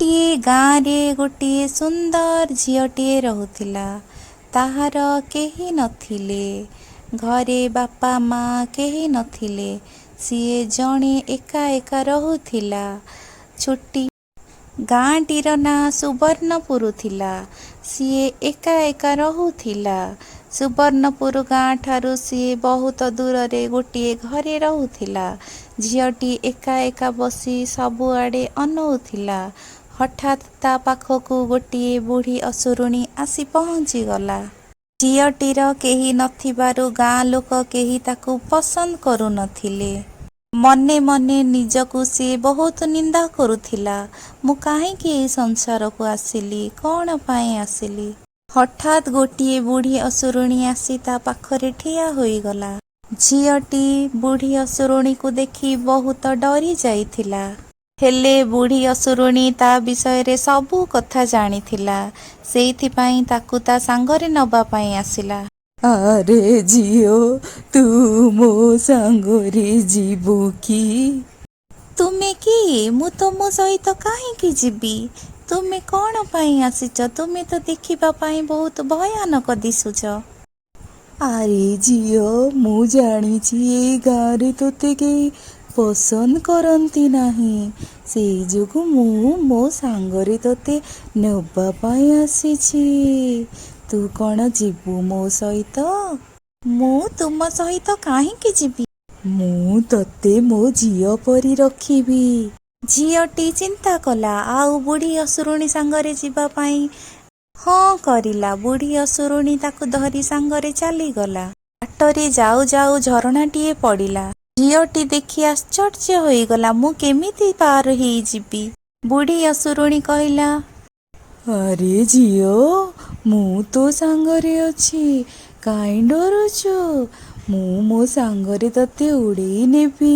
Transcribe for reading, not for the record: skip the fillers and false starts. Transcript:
गोटिए गाँरे गोटिए सुंदर झीलटिए रहुथिला। ताहार केही नथिले, घरे बापा माँ केही नथिले। सीए जणे एका एका रहुथिला। छोटी गाँटीर नाँ सुवर्णपुर थिला। सीए एका एका रहुथिला। सुवर्णपुर गाँ ठारू सीए बहुत दूर गोटिए घरे रहुथिला। झीलटी एका एका बसी सबुआड़े अनौथिला। हठात ता पाखकू गोटिए बुढ़ी असुरुणी आसी पहुँची गला। झीलटीर केही नथिबारु गाँ लोक केही ताकू पसंद करू नथिले। मने मने निजकू सी बहुत निंदा करुथिला। मु काहींकि एई संसार को आसिली, कौन पाए आसिली। हठात गोटिए बुढ़ी असुरुणी आसी ता पाखरे ठिया होईगला। झीलटी बुढ़ी असुरुणी को देखी बहुत डरी जाइथिला। हेले बुढ़ी असुरुणी ता विषय रे सबू कथा जानिथिला। सेइथिपाई ताकू ता सांगरे नबा पाई आसिला। आरे झियो, तू मो सांगरे जीवु की? तुमे कि मु तुम सहित काहींकि जीवी? तुमे कौन पाई आसिच? तुमे तो देखिबा पाई बहुत भयानक दिसुच। आरे झियो, मु जानिछि ए गाँरे तोते केही पसंद करंती नाही। सेई जोगु मु मो सांगरे तोते नेबा पाई आसिछि। तू कौन जीवु मो सहित? मु तुम सहित काहींकि जीवी? मु तोते मो झियो परी रखिबी। झीलटी चिंता कला आउ बुढ़ी असुरुणी सांगरे जीवा पाई हाँ करिला। बुढ़ी असुरुणी ताकू धरी सांगरे चली गला। बाटरे जाऊ जाऊ झरणाटीए पड़िला। झीलटी देखी आश्चर्य होईगला। मु केमिति पार हेई जीवी? बुढ़ी असुरुणी कहिला, अरे झियो, मु तो सांगरे अछि, काई डरुछु? मु मो सांगरे तते उड़ेई नेबी।